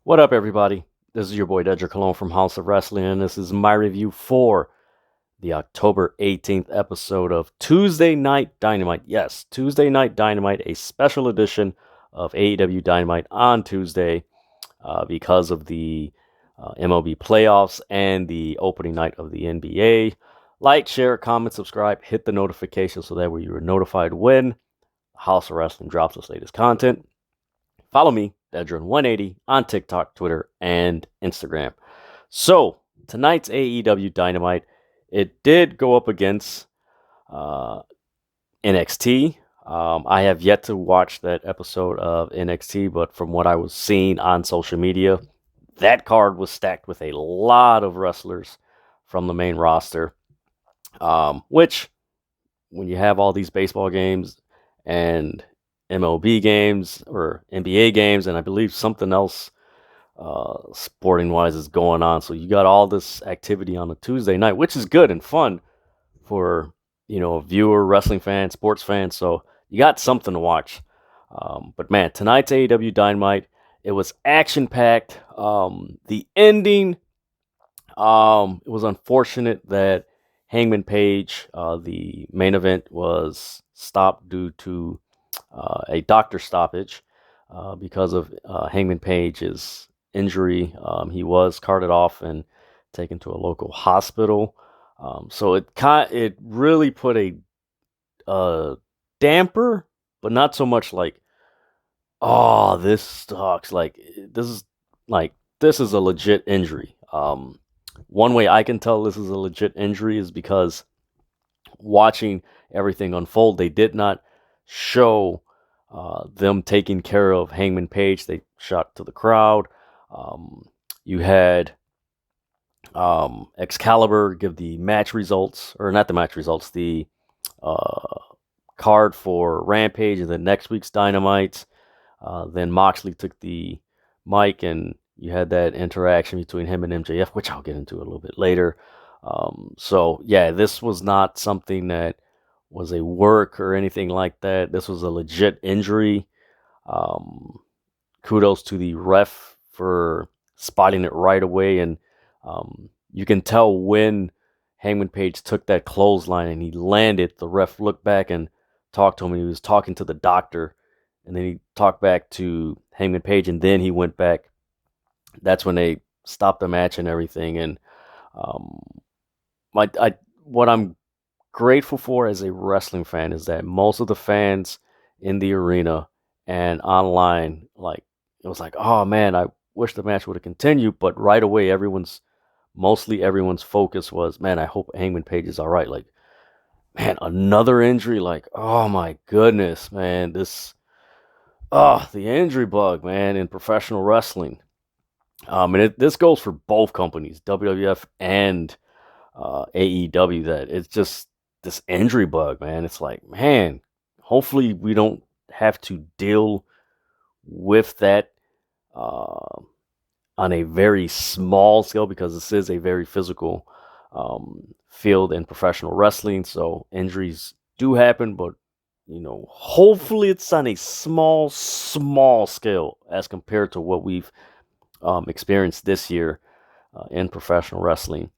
What up, everybody? This is your boy Dedrian from House of Wrestling, and this is my review for the October 18th episode of Tuesday Night Dynamite. Yes, Tuesday Night Dynamite, a special edition of AEW Dynamite on Tuesday because of the MLB playoffs and the opening night of the NBA. Like, share, comment, subscribe, hit the notification so that way you are notified when House of Wrestling drops its latest content. Follow me, Dedrian180, on TikTok, Twitter, and Instagram. So, tonight's AEW Dynamite, it did go up against NXT. I have yet to watch that episode of NXT, but from what I was seeing on social media, that card was stacked with a lot of wrestlers from the main roster, which, when you have all these baseball games and MLB games or NBA games, and I believe something else sporting wise is going on. So you got all this activity on a Tuesday night, which is good and fun for a viewer, wrestling fan, sports fan. So you got something to watch. But man, tonight's AEW Dynamite, it was action packed. The ending, it was unfortunate that Hangman Page, the main event, was stopped due to a doctor stoppage because of Hangman Page's injury. He was carted off and taken to a local hospital. So it really put a damper, but not so much like, oh, this sucks. This is a legit injury. One way I can tell this is a legit injury is because watching everything unfold, they did not show them taking care of Hangman Page. They shot to the crowd. You had Excalibur give the match results, or not the match results, the card for Rampage and the next week's Dynamite. Then Moxley took the mic, and you had that interaction between him and MJF, which I'll get into a little bit later. So yeah, this was not something that was a work or anything like that. This was a legit injury. Kudos to the ref for spotting it right away, and you can tell when Hangman Page took that clothesline and he landed, the ref looked back and talked to him, and he was talking to the doctor, and then he talked back to Hangman Page, and then he went back. That's when they stopped the match and everything. And what I'm grateful for as a wrestling fan is that most of the fans in the arena and online, it was like, oh man, I wish the match would have continued. But right away, everyone's focus was, man, I hope Hangman Page is all right. Like, man, another injury. Like, oh my goodness, man, the injury bug, man, in professional wrestling. And this goes for both companies, WWF and AEW. That it's just this injury bug, man. It's like, man, hopefully we don't have to deal with that on a very small scale, because this is a very physical field in professional wrestling. So injuries do happen, but hopefully it's on a small scale as compared to what we've experienced this year in professional wrestling.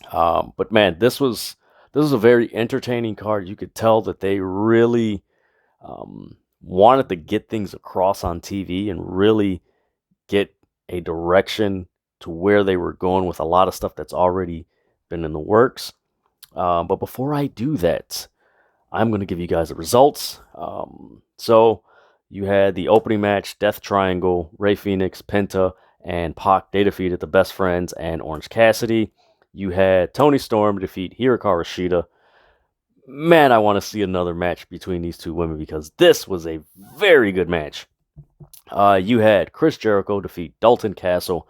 But man, this was a very entertaining card. You could tell that they really wanted to get things across on TV and really get a direction to where they were going with a lot of stuff that's already been in the works. But before I do that, I'm going to give you guys the results. So you had the opening match, Death Triangle, Rey Fenix, Penta, and Pac. They defeated the Best Friends and Orange Cassidy. You had Toni Storm defeat Hikaru Shida. Man, I want to see another match between these two women because this was a very good match. You had Chris Jericho defeat Dalton Castle.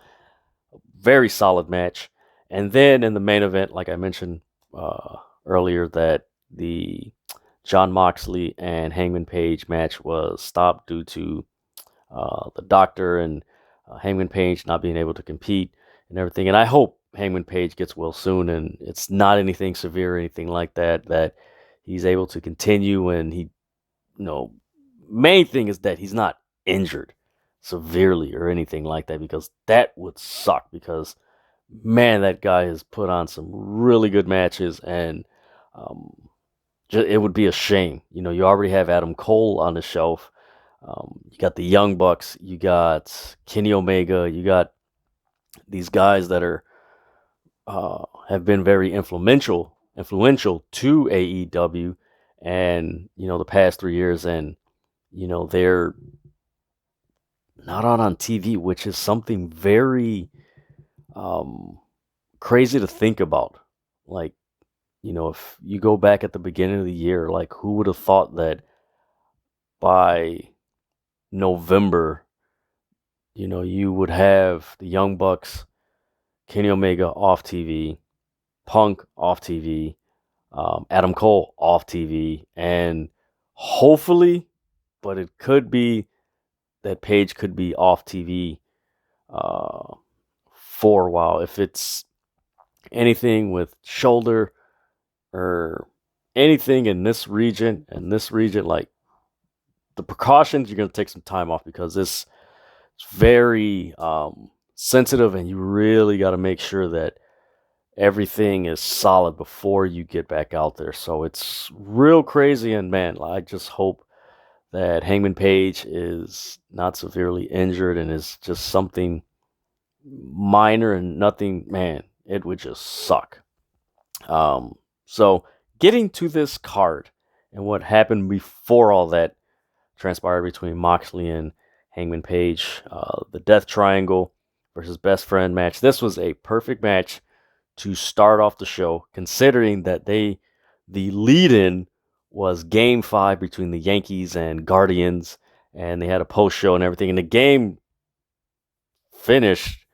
Very solid match. And then in the main event, like I mentioned earlier, that the Jon Moxley and Hangman Page match was stopped due to the doctor and Hangman Page not being able to compete and everything. And I hope Hangman Page gets well soon, and it's not anything severe or anything like that, that he's able to continue, and he, main thing is that he's not injured. severely or anything like that, because that would suck. Because man, that guy has put on some really good matches, and um, it would be a shame. You already have Adam Cole on the shelf. You got the Young Bucks. You got Kenny Omega. You got these guys that have been very influential to AEW, and the past 3 years, and they're not on TV, which is something very um, crazy to think about. Like, if you go back at the beginning of the year, like, who would have thought that by November, you would have the Young Bucks, Kenny Omega off TV, Punk off TV, Adam Cole off TV, and hopefully, but it could be that Page could be off TV uh, for a while. If it's anything with shoulder or anything in this region, like the precautions, you're going to take some time off, because it's very sensitive, and you really got to make sure that everything is solid before you get back out there. So it's real crazy, and man, I just hope that Hangman Page is not severely injured and is just something minor and nothing. Man, it would just suck. So getting to this card and what happened before all that transpired between Moxley and Hangman Page, the Death Triangle versus Best Friend match. This was a perfect match to start off the show, considering that the lead-in was Game 5 between the Yankees and Guardians, and they had a post-show and everything, and the game finished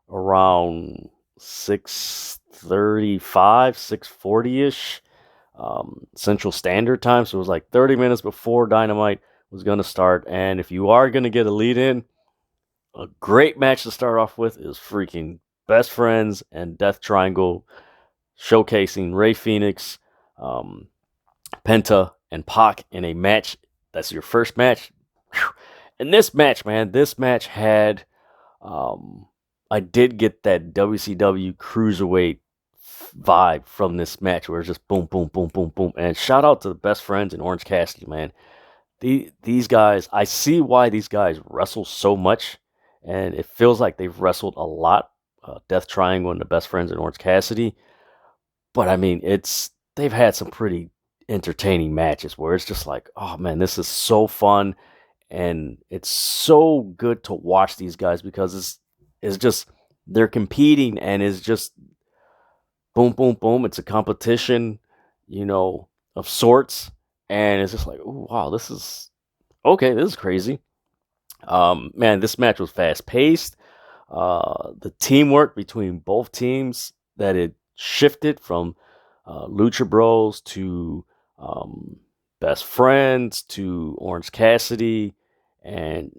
around 6:35, 6:40-ish Central Standard Time, so it was like 30 minutes before Dynamite was going to start. And if you are going to get a lead-in, a great match to start off with is freaking Best Friends and Death Triangle, showcasing Rey Fenix, Penta, and Pac in a match. That's your first match. Whew. And this match, man, had, I did get that WCW Cruiserweight vibe from this match, where it's just boom, boom, boom, boom, boom. And shout out to the Best Friends and Orange Cassidy, man. These guys, I see why these guys wrestle so much, and it feels like they've wrestled a lot. Death Triangle and the Best Friends and Orange Cassidy. But I mean, they've had some pretty entertaining matches where it's just like, oh man, this is so fun, and it's so good to watch these guys, because it's just, they're competing, and it's just boom, boom, boom. It's a competition, of sorts, and it's just like, oh wow, this is okay. This is crazy. Man, this match was fast paced. The teamwork between both teams, that it shifted from Lucha Bros to Best Friends to Orange Cassidy and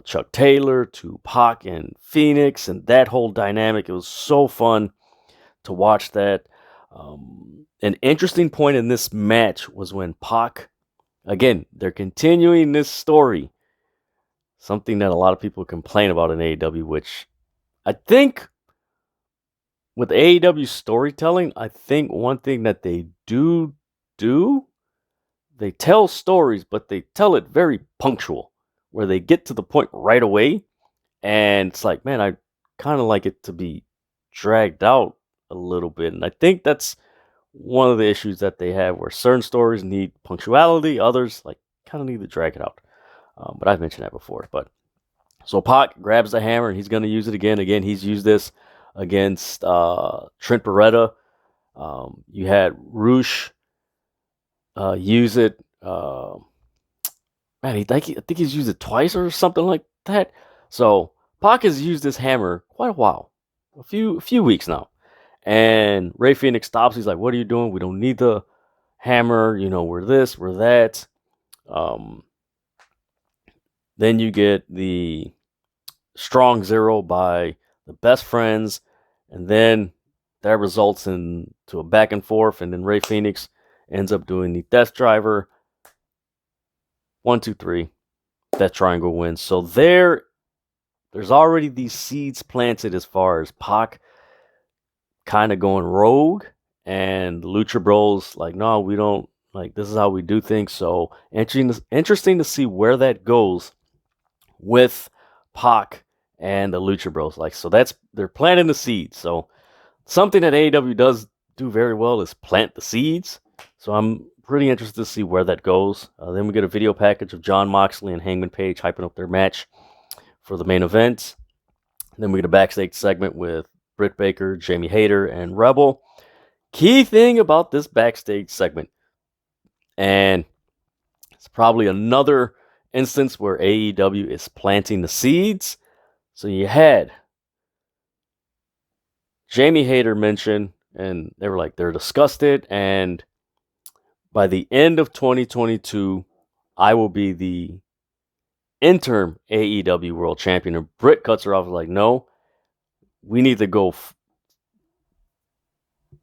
Chuck Taylor to Pac and Phoenix, and that whole dynamic. It was so fun to watch that. An interesting point in this match was when Pac, again, they're continuing this story, something that a lot of people complain about in AEW, which I think with AEW storytelling, I think one thing that they do, they tell stories, but they tell it very punctual, where they get to the point right away. And it's like, man, I kind of like it to be dragged out a little bit. And I think that's one of the issues that they have, where certain stories need punctuality, others like kind of need to drag it out. But I've mentioned that before. But so Pac grabs the hammer, and he's going to use it again. Again, he's used this against Trent Beretta. You had Roosh use it. Man, I think he's used it twice or something like that. So Pac has used this hammer quite a while, a few weeks now. And Rey Fenix stops. He's like, "What are you doing? We don't need the hammer. We're this, we're that." Then you get the Strong Zero by the Best Friends, and then that results into a back and forth, and then Rey Fenix ends up doing the Death Driver. 1, 2, 3. that triangle win. So there's already these seeds planted as far as Pac kind of going rogue, and the Lucha Bros like, no, we don't, like, this is how we do things. So interesting to see where that goes with Pac and the Lucha Bros. Like, so they're planting the seeds. So something that AEW does do very well is plant the seeds. So I'm pretty interested to see where that goes. Then we get a video package of Jon Moxley and Hangman Page hyping up their match for the main event. Then we get a backstage segment with Britt Baker, Jamie Hayter, and Rebel. Key thing about this backstage segment, and it's probably another instance where AEW is planting the seeds. So you had Jamie Hayter mention, and they were like, they're disgusted, and by the end of 2022, I will be the interim AEW World Champion. And Britt cuts her off like, no, we need to go,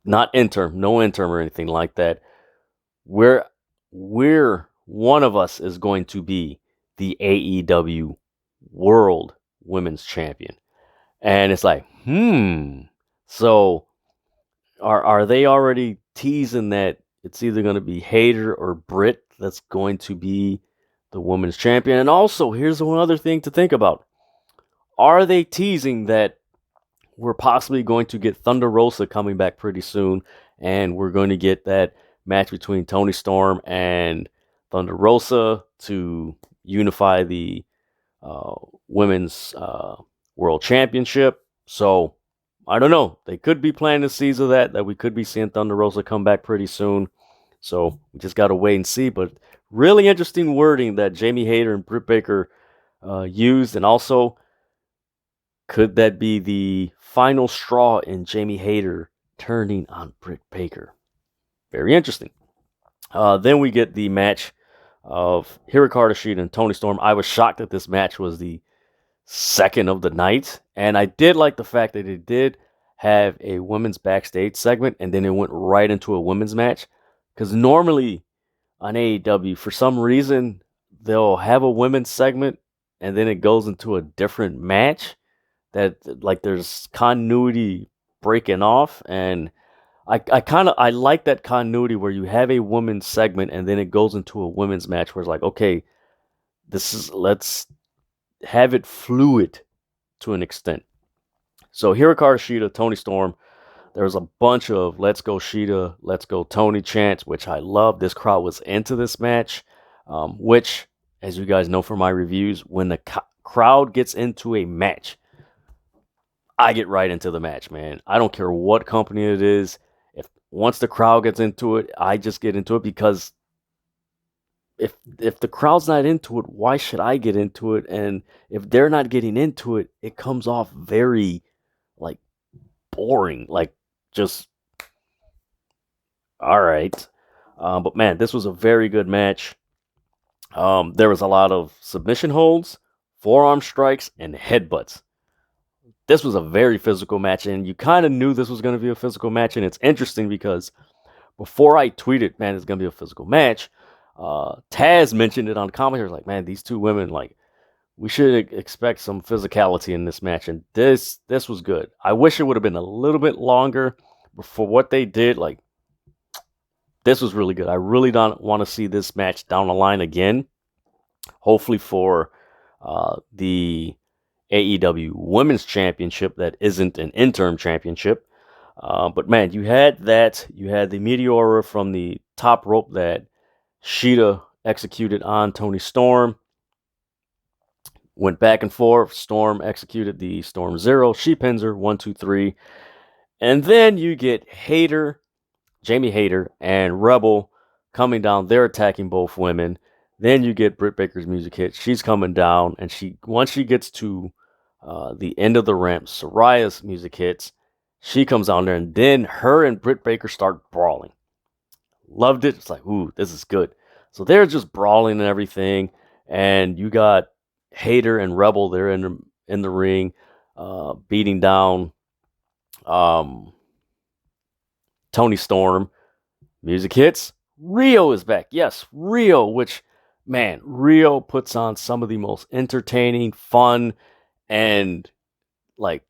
not interim, no interim or anything like that. We're one of us is going to be the AEW World Women's Champion. And it's like, so are they already teasing that it's either going to be Hayter or Britt that's going to be the women's champion? And also, here's one other thing to think about. Are they teasing that we're possibly going to get Thunder Rosa coming back pretty soon, and we're going to get that match between Toni Storm and Thunder Rosa to unify the women's world championship? So I don't know. They could be planting the seeds of that we could be seeing Thunder Rosa come back pretty soon. So we just got to wait and see. But really interesting wording that Jamie Hayter and Britt Baker used. And also, could that be the final straw in Jamie Hayter turning on Britt Baker? Very interesting. Then we get the match of Hikaru Shida and Toni Storm. I was shocked that this match was the second of the night, and I did like the fact that it did have a women's backstage segment, and then it went right into a women's match. Because normally on AEW, for some reason, they'll have a women's segment, and then it goes into a different match. That, like, there's continuity breaking off, and I like that continuity where you have a women's segment and then it goes into a women's match where it's like, okay, let's have it fluid to an extent. So Hikaru Shida, Toni Storm, there was a bunch of "Let's go Shida, let's go Toni" chants, which I love. This crowd was into this match, which, as you guys know from my reviews, when the crowd gets into a match, I get right into the match, man. I don't care what company it is. Once the crowd gets into it, I just get into it, because if the crowd's not into it, why should I get into it? And if they're not getting into it, it comes off very, like, boring. Like, just, all right. But man, this was a very good match. There was a lot of submission holds, forearm strikes, and headbutts. This was a very physical match, and you kind of knew this was going to be a physical match. And it's interesting because before I tweeted, man, it's going to be a physical match, Taz mentioned it on commentary, like, man, these two women, like, we should expect some physicality in this match. And this was good. I wish it would have been a little bit longer, but for what they did, like, this was really good. I really don't want to see this match down the line again. Hopefully for the AEW Women's Championship that isn't an interim championship. But man, you had that. You had the Meteora from the top rope that Shida executed on Toni Storm. Went back and forth. Storm executed the Storm Zero. She pins her 1, 2, 3. And then you get Hayter, Jamie Hayter, and Rebel coming down. They're attacking both women. Then you get Britt Baker's music hit. She's coming down, and once she gets to the end of the ramp, Soraya's music hits. She comes down there, and then her and Britt Baker start brawling. Loved it. It's like, ooh, this is good. So they're just brawling and everything, and you got Hayter and Rebel. They're in the ring, beating down Toni Storm. Music hits. Rio is back. Yes, Rio, which, man, Rio puts on some of the most entertaining, fun, and like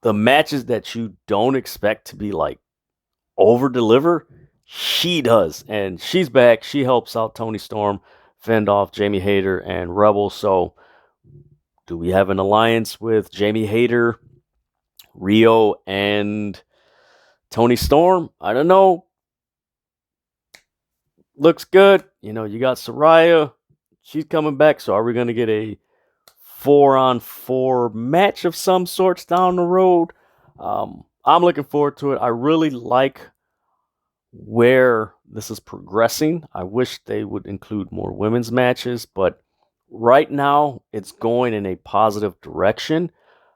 the matches that you don't expect to be like over deliver. She does, and she's back. She helps out Tony Storm fend off Jamie Hayter and Rebel. So, do we have an alliance with Jamie Hayter, Rio, and Tony Storm? I don't know. Looks good. You know, you got Saraya. She's coming back. So, are we going to get a 4-on-4 match of some sorts down the road? I'm looking forward to it. I really like where this is progressing. I wish they would include more women's matches, but right now it's going in a positive direction.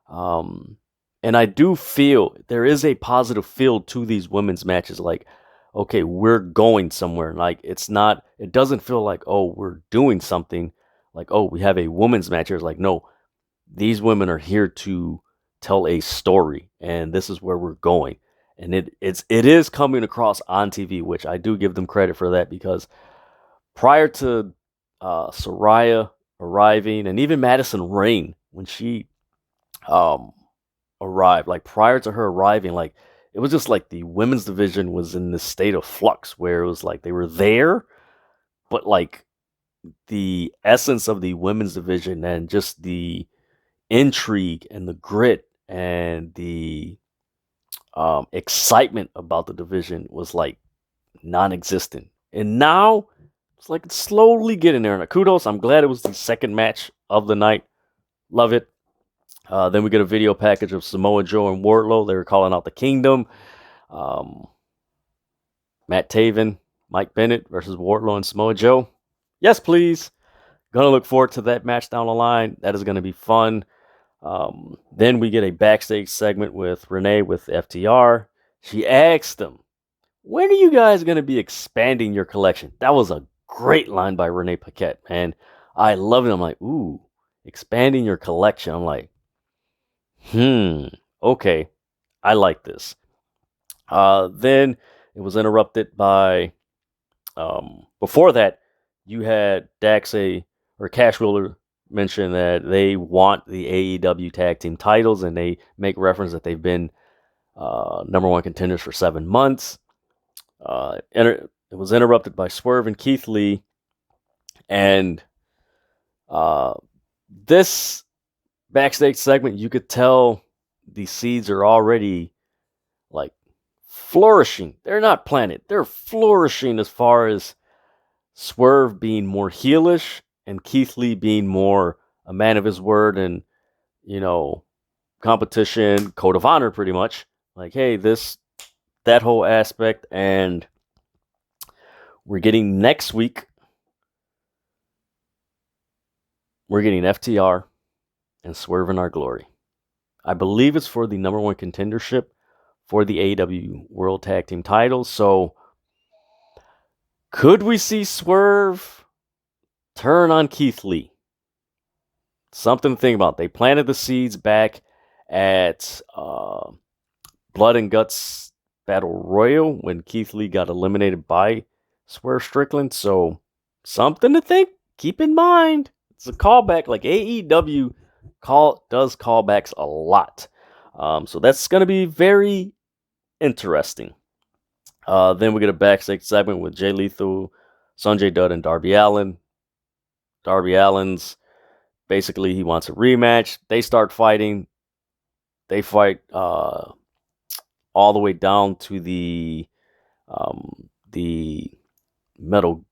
And I do feel there is a positive feel to these women's matches. Like, okay, we're going somewhere. Like, it doesn't feel like, oh, we're doing something. Like, oh, we have a women's match. It's like, no, these women are here to tell a story, and this is where we're going. And it is coming across on TV, which I do give them credit for that, because prior to Saraya arriving, and even Madison Rayne when she arrived, like prior to her arriving, like it was just like the women's division was in this state of flux where it was like they were there, but like the essence of the women's division and just the intrigue and the grit and the excitement about the division was like non-existent. And now it's like it's slowly getting there. And kudos, I'm glad it was the second match of the night. Love it. Then we get a video package of Samoa Joe and Wardlow. They were calling out the Kingdom. Matt Taven, Mike Bennett versus Wardlow and Samoa Joe. Yes, please. Gonna look forward to that match down the line. That is gonna be fun. Then we get a backstage segment with Renee with FTR. She asked them, when are you guys going to be expanding your collection? That was a great line by Renee Paquette, man. I love it. I'm like, ooh, expanding your collection. I'm like, okay, I like this. Then it was interrupted by, before that, you had Daxley or Cash Wheeler mention that they want the AEW tag team titles, and they make reference that they've been number one contenders for 7 months. It was interrupted by Swerve and Keith Lee, and this backstage segment, you could tell the seeds are already like flourishing. They're not planted. They're flourishing as far as Swerve being more heelish and Keith Lee being more a man of his word and, you know, competition, code of honor, pretty much. Like, hey, that whole aspect. And we're getting next week, we're getting FTR and Swerve in Our Glory. I believe it's for the number one contendership for the AEW World Tag Team titles. So, could we see Swerve turn on Keith Lee? Something to think about. They planted the seeds back at Blood and Guts Battle Royal when Keith Lee got eliminated by Swerve Strickland. So, something to keep in mind. It's a callback. Like AEW does callbacks a lot. So that's going to be very interesting. Then we get a backstage segment with Jay Lethal, Sanjay Dutt, and Darby Allin. Darby Allin's basically he wants a rematch. They start fighting. They fight all the way down to the metal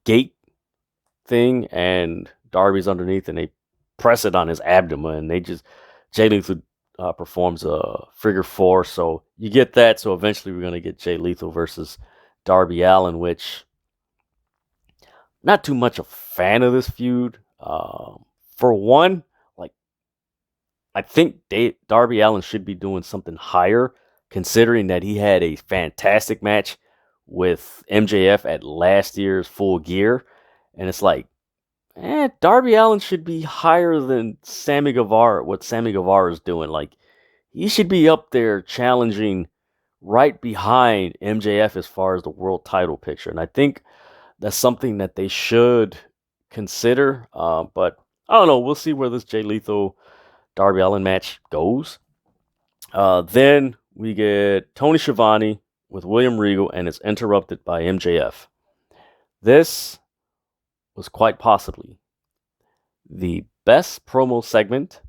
gate thing, and Darby's underneath, and they press it on his abdomen. Jay Lethal performs a figure four, so you get that. So eventually we're going to get Jay Lethal versus Darby Allin, which not too much a fan of this feud. For one, like I think Darby Allin should be doing something higher, considering that he had a fantastic match with MJF at last year's Full Gear, and it's like, Darby Allin should be higher than Sammy Guevara, what Sammy Guevara is doing. Like, he should be up there challenging right behind MJF as far as the world title picture. And I think that's something that they should consider. But I don't know. We'll see where this Jay Lethal Darby Allin match goes. Then we get Tony Schiavone with William Regal, and it's interrupted by MJF. This was quite possibly the best promo segment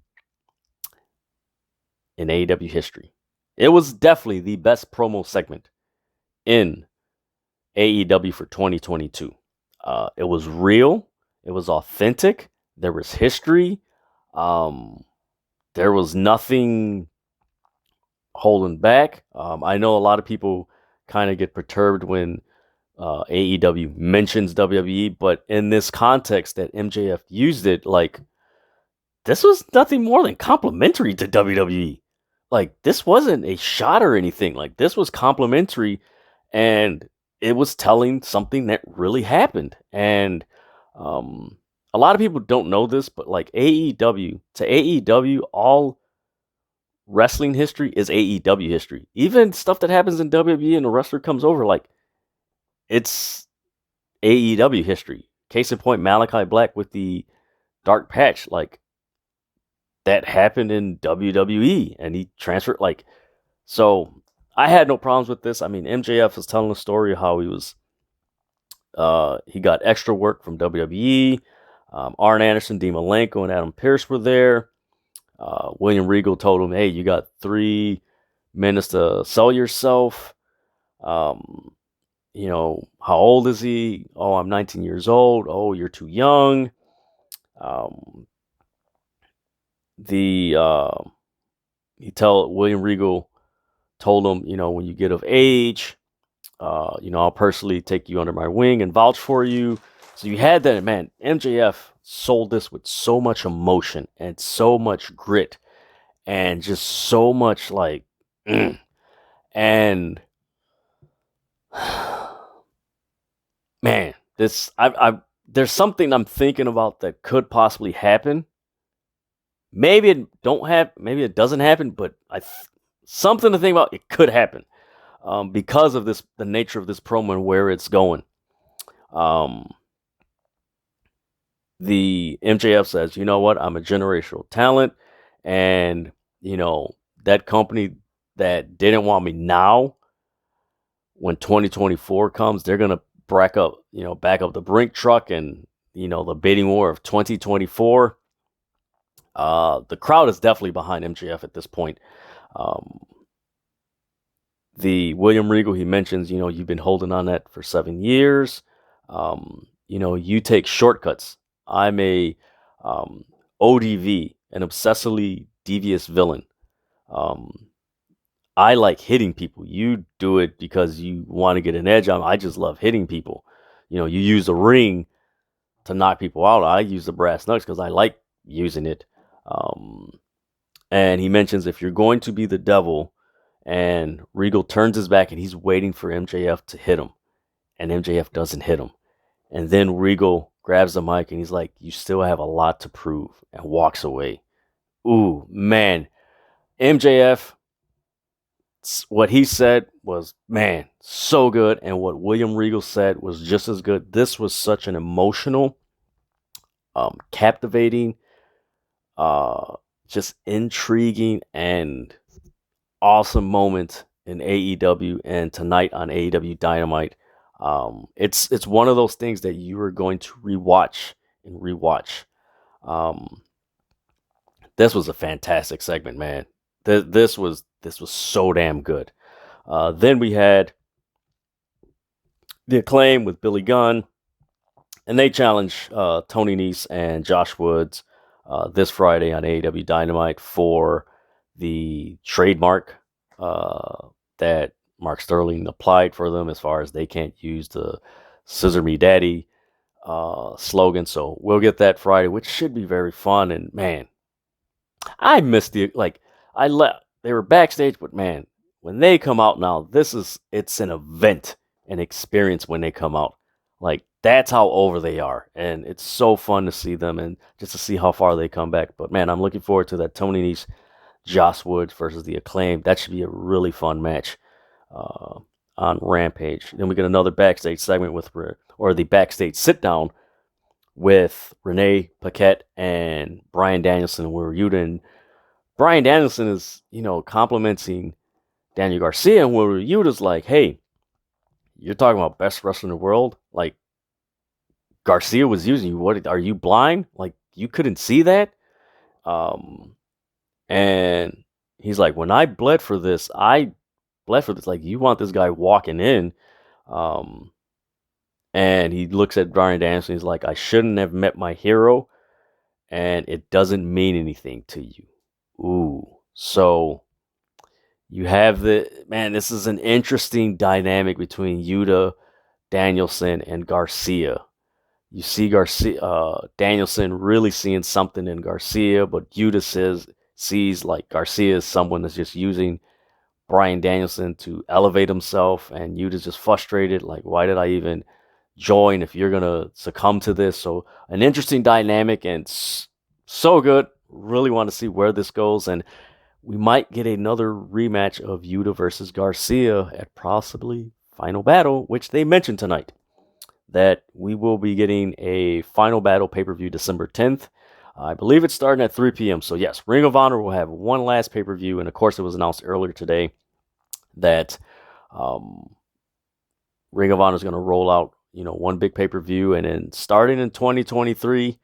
in AEW history. It was definitely the best promo segment in AEW for 2022. It was real. It was authentic. There was history. There was nothing holding back. I know a lot of people kind of get perturbed when AEW mentions WWE, but in this context that MJF used it, like, this was nothing more than complimentary to WWE. Like, this wasn't a shot or anything. Like, this was complimentary, and it was telling something that really happened. And a lot of people don't know this, but like AEW, all wrestling history is AEW history. Even stuff that happens in WWE and the wrestler comes over, like, it's AEW history. Case in point, Malachi Black with the dark patch, like, that happened in WWE, and he transferred, like, so I had no problems with this. I mean, MJF was telling the story of how he got extra work from WWE. Arn Anderson, Dean Malenko, and Adam Pearce were there. William Regal told him, hey, you got 3 minutes to sell yourself. You know, how old is he? Oh, I'm 19 years old. Oh, you're too young. William Regal told him, you know, when you get of age, you know, I'll personally take you under my wing and vouch for you. So you had that, man. MJF sold this with so much emotion and so much grit and just so much like, and man, there's something I'm thinking about that could possibly happen. Maybe it doesn't happen, but something to think about. It could happen because of the nature of this promo and where it's going. The MJF says, you know what? I'm a generational talent, and you know that company that didn't want me now, when 2024 comes, they're gonna back up the brink truck, and you know the bidding war of 2024. The crowd is definitely behind MJF at this point. The William Regal, he mentions, you know, you've been holding on that for 7 years. You know, you take shortcuts. I'm a ODV, an obsessively devious villain. I like hitting people. You do it because you want to get an edge on. I just love hitting people. You know, you use the ring to knock people out. I use the brass knucks because I like using it. And he mentions, if you're going to be the devil, and Regal turns his back and he's waiting for MJF to hit him, and MJF doesn't hit him. And then Regal grabs the mic and he's like, you still have a lot to prove, and walks away. Ooh, man. MJF, what he said was, man, so good. And what William Regal said was just as good. This was such an emotional, captivating, just intriguing and awesome moment in AEW, and tonight on AEW Dynamite. It's one of those things that you are going to rewatch and rewatch. This was a fantastic segment, man. This was so damn good. Then we had the Acclaim with Billy Gunn, and they challenge Tony Nese and Josh Woods this Friday on AEW Dynamite for the trademark that Mark Sterling applied for them, as far as they can't use the Scissor Me Daddy slogan. So we'll get that Friday, which should be very fun. And man, I missed they were backstage, but man, when they come out now, it's an event, an experience when they come out. Like, that's how over they are. And it's so fun to see them and just to see how far they come back. But man, I'm looking forward to that Tony Nese, Josh Woods versus the Acclaim. That should be a really fun match on Rampage. Then we get another backstage segment or the backstage sit down with Renee Paquette and Bryan Danielson, where Yuta and Bryan Danielson is, complimenting Daniel Garcia, and where Yuta's like, hey, you're talking about best wrestler in the world? Like, Garcia was using you. What, are you blind? Like, you couldn't see that? And he's like, when I bled for this, like, you want this guy walking in. And he looks at Bryan Danielson. He's like, I shouldn't have met my hero, and it doesn't mean anything to you. Ooh. So you have this is an interesting dynamic between Yuta, Danielson, and Garcia. You see Danielson really seeing something in Garcia, but Yuta sees like Garcia is someone that's just using Bryan Danielson to elevate himself, and Yuta's just frustrated, like, why did I even join if you're gonna succumb to this? So an interesting dynamic, and so good. Really want to see where this goes, and we might get another rematch of Yuta versus Garcia at possibly Final Battle, which they mentioned tonight, that we will be getting a Final Battle pay-per-view December 10th. I believe it's starting at 3 p.m. So yes, Ring of Honor will have one last pay-per-view, and of course it was announced earlier today that Ring of Honor is going to roll out, one big pay-per-view, and then starting in 2023,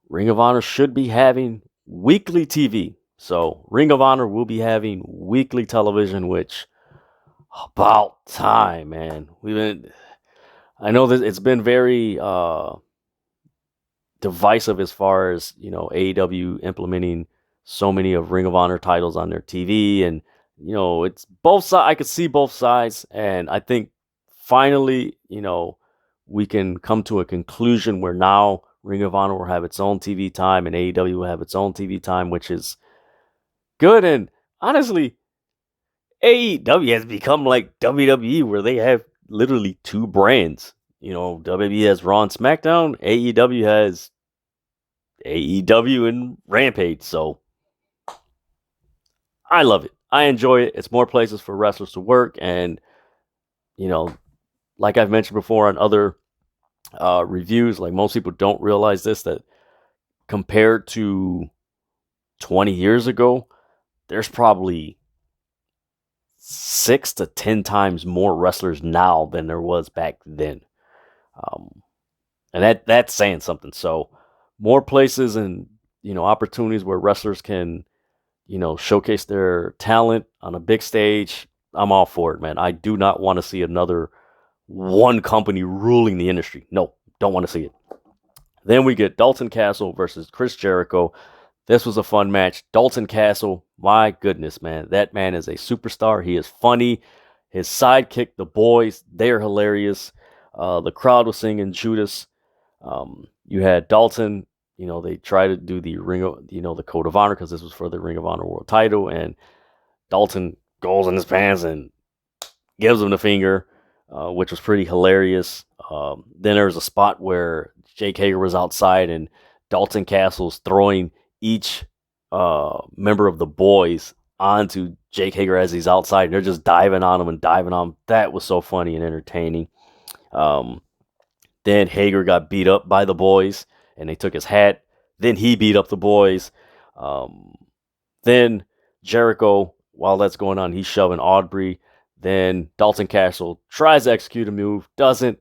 Ring of Honor should be having weekly TV. So Ring of Honor will be having weekly television, which about time, man. I know that it's been very divisive as far as, AEW implementing so many of Ring of Honor titles on their TV, and it's both sides. I could see both sides, and I think finally, we can come to a conclusion where now Ring of Honor will have its own TV time and AEW will have its own TV time, which is good. And honestly, AEW has become like WWE, where they have literally two brands. WWE has Raw and SmackDown. AEW has AEW and Rampage. So I love it. I enjoy it. It's more places for wrestlers to work. And, like I've mentioned before on other reviews, like most people don't realize this, that compared to 20 years ago, there's probably 6 to 10 times more wrestlers now than there was back then. And that's saying something. So more places and, opportunities where wrestlers can, showcase their talent on a big stage. I'm all for it, man. I do not want to see another one company ruling the industry. No, don't want to see it. Then we get Dalton Castle versus Chris Jericho. This was a fun match. Dalton Castle, my goodness, man. That man is a superstar. He is funny. His sidekick, the boys, they're hilarious. The crowd was singing Judas. You had Dalton, they tried to do the the Code of Honor, because this was for the Ring of Honor World title, and Dalton goes in his pants and gives him the finger, which was pretty hilarious. Then there was a spot where Jake Hager was outside, and Dalton Castle's throwing each member of the boys onto Jake Hager as he's outside, and they're just diving on him. That was so funny and entertaining. Then Hager got beat up by the boys, and they took his hat. Then he beat up the boys. Then Jericho, while that's going on, he's shoving Aubrey. Then Dalton Castle tries to execute a move, doesn't.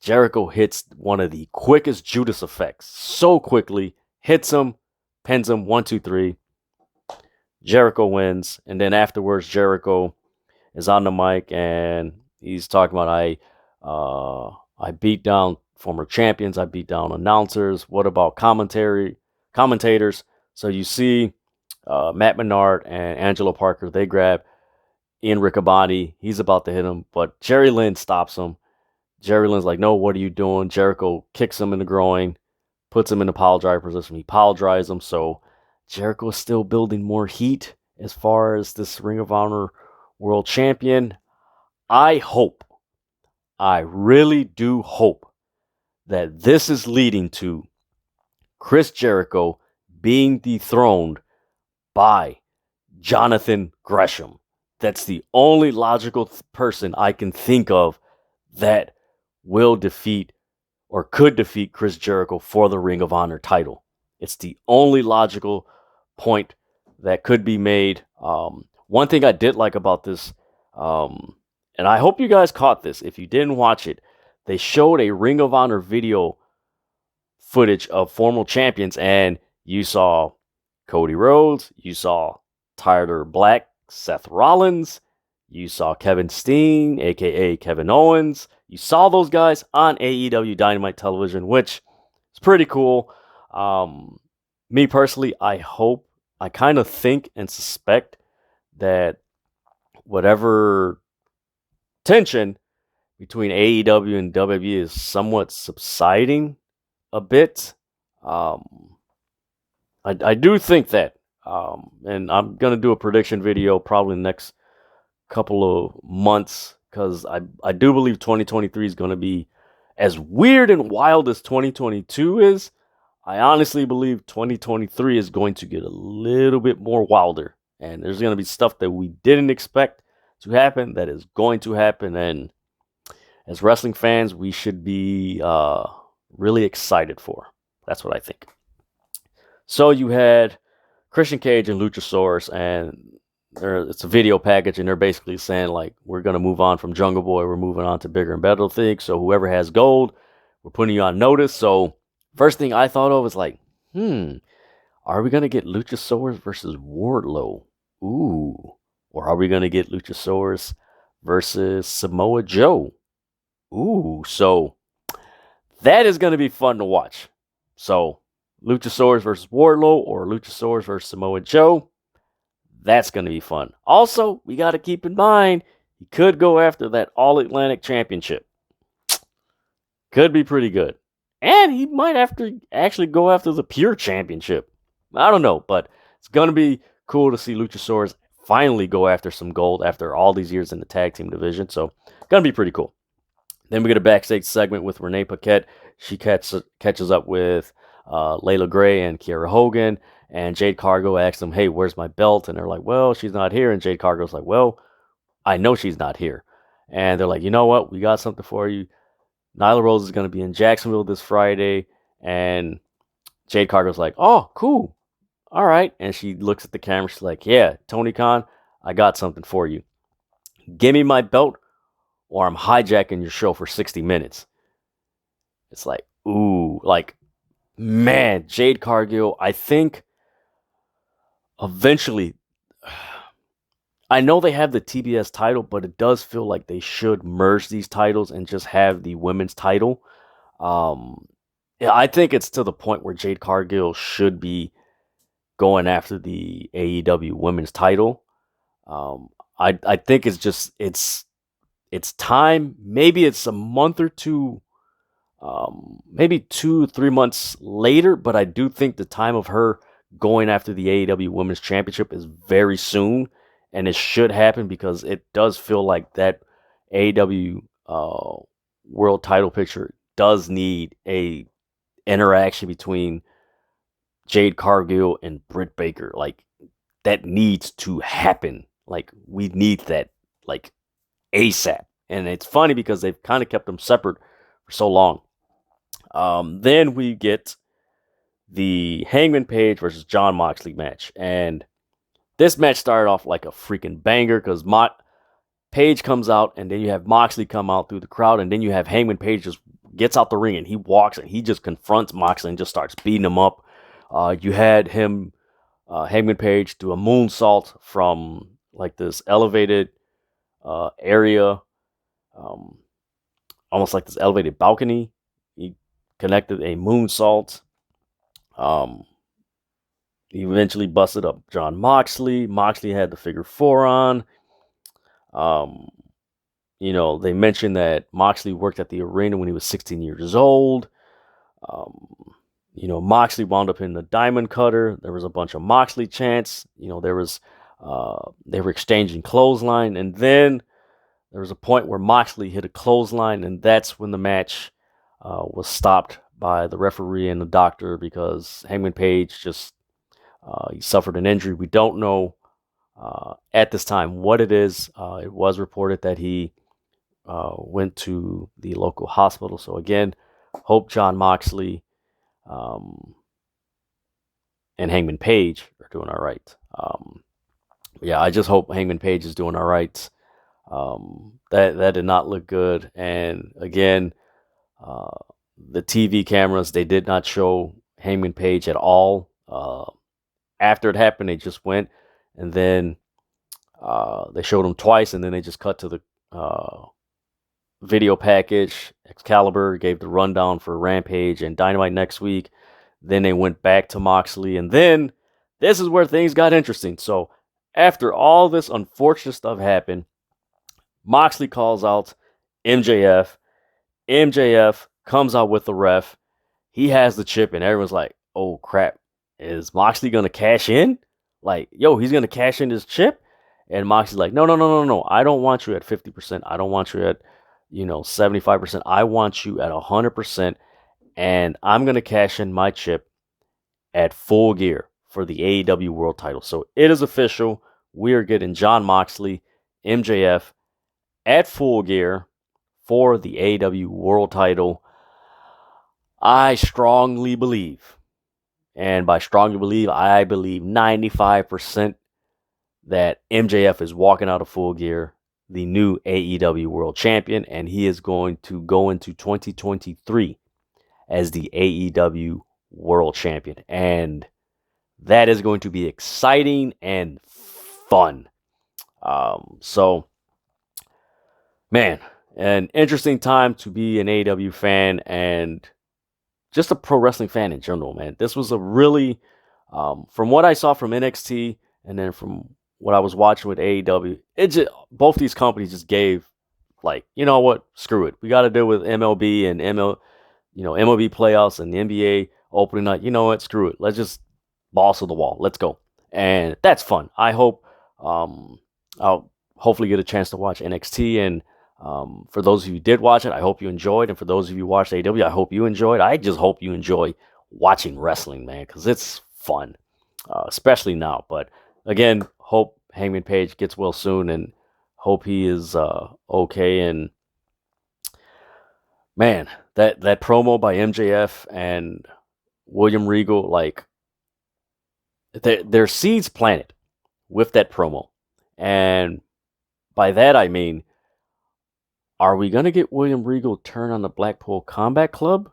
Jericho hits one of the quickest Judas effects so quickly, hits him, pins him, 1, 2, 3. Jericho wins, and then afterwards, Jericho is on the mic and he's talking about, I beat down former champions, I beat down announcers. What about commentators? So you see Matt Menard and Angelo Parker, they grab Ian Riccaboni. He's about to hit him, but Jerry Lynn stops him. Jerry Lynn's like, no, what are you doing? Jericho kicks him in the groin, puts him in the pile driver position. He pile drives him. So Jericho is still building more heat as far as this Ring of Honor World Champion. I really do hope that this is leading to Chris Jericho being dethroned by Jonathan Gresham. That's the only logical person I can think of that will defeat or could defeat Chris Jericho for the Ring of Honor title. It's the only logical point that could be made. One thing I did like about this, and I hope you guys caught this. If you didn't watch it, they showed a Ring of Honor video footage of former champions, and you saw Cody Rhodes, you saw Tyler Black, Seth Rollins, you saw Kevin Steen, aka Kevin Owens. You saw those guys on AEW Dynamite television, which is pretty cool. Me personally, I kind of think and suspect that whatever tension between AEW and WWE is somewhat subsiding a bit. I do think that, and I'm gonna do a prediction video probably next couple of months, because I do believe 2023 is gonna be as weird and wild as 2022 is. I honestly believe 2023 is going to get a little bit more wilder, and there's gonna be stuff that we didn't expect to happen that is going to happen, and as wrestling fans, we should be really excited for. That's what I think. So you had Christian Cage and Luchasaurus, and it's a video package, and they're basically saying, like, we're going to move on from Jungle Boy. We're moving on to bigger and better things. So whoever has gold, we're putting you on notice. So first thing I thought of was like, are we going to get Luchasaurus versus Wardlow? Ooh. Or are we going to get Luchasaurus versus Samoa Joe? Ooh. So that is going to be fun to watch. So Luchasaurus versus Wardlow or Luchasaurus versus Samoa Joe. That's going to be fun. Also, we got to keep in mind, he could go after that All-Atlantic Championship. Could be pretty good. And he might have to actually go after the Pure Championship. I don't know, but it's going to be cool to see Luchasaurus finally go after some gold after all these years in the tag team division. So, going to be pretty cool. Then we get a backstage segment with Renee Paquette. She catches up with Layla Gray and Kiera Hogan. And Jade Cargill asks them, hey, where's my belt? And they're like, well, she's not here. And Jade Cargill's like, well, I know she's not here. And they're like, you know what? We got something for you. Nyla Rose is going to be in Jacksonville this Friday. And Jade Cargill's like, oh, cool. All right. And she looks at the camera. She's like, yeah, Tony Khan, I got something for you. Give me my belt or I'm hijacking your show for 60 minutes. It's like, ooh, like, man, Jade Cargill, I think eventually, I know they have the TBS title, but it does feel like they should merge these titles and just have the women's title. Yeah, I think it's to the point where Jade Cargill should be going after the AEW women's title. I think it's time. Maybe it's a month or two, maybe 2-3 months later, but I do think the time of her going after the AEW Women's Championship is very soon, and it should happen because it does feel like that AEW world title picture does need a interaction between Jade Cargill and Britt Baker. Like, that needs to happen. Like, we need that, like, ASAP. And it's funny because they've kind of kept them separate for so long. Then we get the Hangman Page versus Jon Moxley match. And this match started off like a freaking banger because Page comes out, and then you have Moxley come out through the crowd, and then you have Hangman Page just gets out the ring, and he walks, and he just confronts Moxley and just starts beating him up. You had him, Hangman Page, do a moonsault from like this elevated area, almost like this elevated balcony. He connected a moonsault. He eventually busted up Jon Moxley. Moxley had the figure 4 on. You know, they mentioned that Moxley worked at the arena when he was 16 years old. You know, Moxley wound up in the Diamond Cutter. There was a bunch of Moxley chants. You know, they were exchanging clothesline, and then there was a point where Moxley hit a clothesline, and that's when the match was stopped by the referee and the doctor because Hangman Page just he suffered an injury. We don't know at this time what it is. It was reported that he went to the local hospital. So again, hope John Moxley and Hangman Page are doing all right. Yeah, I just hope Hangman Page is doing all right. That did not look good. And again, the TV cameras, they did not show Hangman Page at all. After it happened, they just went, and then they showed him twice, and then they just cut to the video package. Excalibur gave the rundown for Rampage and Dynamite next week. Then they went back to Moxley, and then this is where things got interesting. So after all this unfortunate stuff happened, Moxley calls out MJF. MJF comes out with the ref. He has the chip, and everyone's like, oh crap, is Moxley going to cash in? Like, yo, he's going to cash in his chip? And Moxley's like, no. I don't want you at 50%. I don't want you at, 75%. I want you at 100%. And I'm going to cash in my chip at Full Gear for the AEW World title. So it is official. We are getting Jon Moxley, MJF at Full Gear for the AEW World title. I strongly believe, and by strongly believe, I believe 95% that MJF is walking out of Full Gear, the new AEW World Champion, and he is going to go into 2023 as the AEW World Champion. And that is going to be exciting and fun. So, man, an interesting time to be an AEW fan and just a pro wrestling fan in general, man. This was a really, from what I saw from NXT and then from what I was watching with AEW, both these companies just gave, like, you know what, screw it. We got to deal with MLB and MLB playoffs and the NBA opening night. You know what, screw it. Let's just balls to the wall. Let's go. And that's fun. I hope I'll hopefully get a chance to watch NXT. And for those of you who did watch it, I hope you enjoyed. And for those of you who watched AEW, I hope you enjoyed. I just hope you enjoy watching wrestling, man, because it's fun, especially now. But again, hope Hangman Page gets well soon and hope he is okay. And man, that promo by MJF and William Regal, like, there's seeds planted with that promo. And by that, I mean, are we going to get William Regal turn on the Blackpool Combat Club?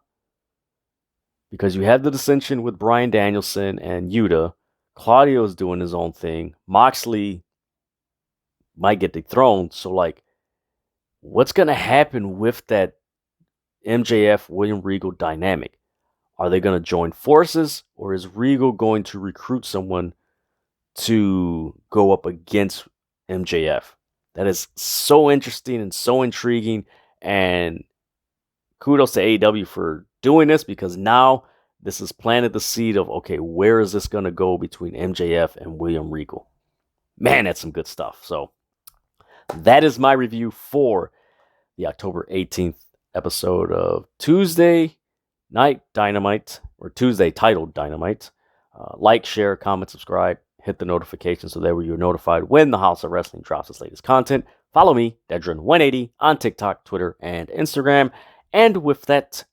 Because you have the dissension with Bryan Danielson and Yuta. Claudio's doing his own thing. Moxley might get dethroned. So, like, what's going to happen with that MJF William Regal dynamic? Are they going to join forces, or is Regal going to recruit someone to go up against MJF? That is so interesting and so intriguing. And kudos to AEW for doing this, because now this has planted the seed of, okay, where is this going to go between MJF and William Regal? Man, that's some good stuff. So that is my review for the October 18th episode of Tuesday Night Dynamite, or Tuesday titled Dynamite. Like, share, comment, subscribe, hit the notification so that way you're notified when the House of Wrestling drops its latest content. Follow me, Dedrian180, on TikTok, Twitter, and Instagram. And with that,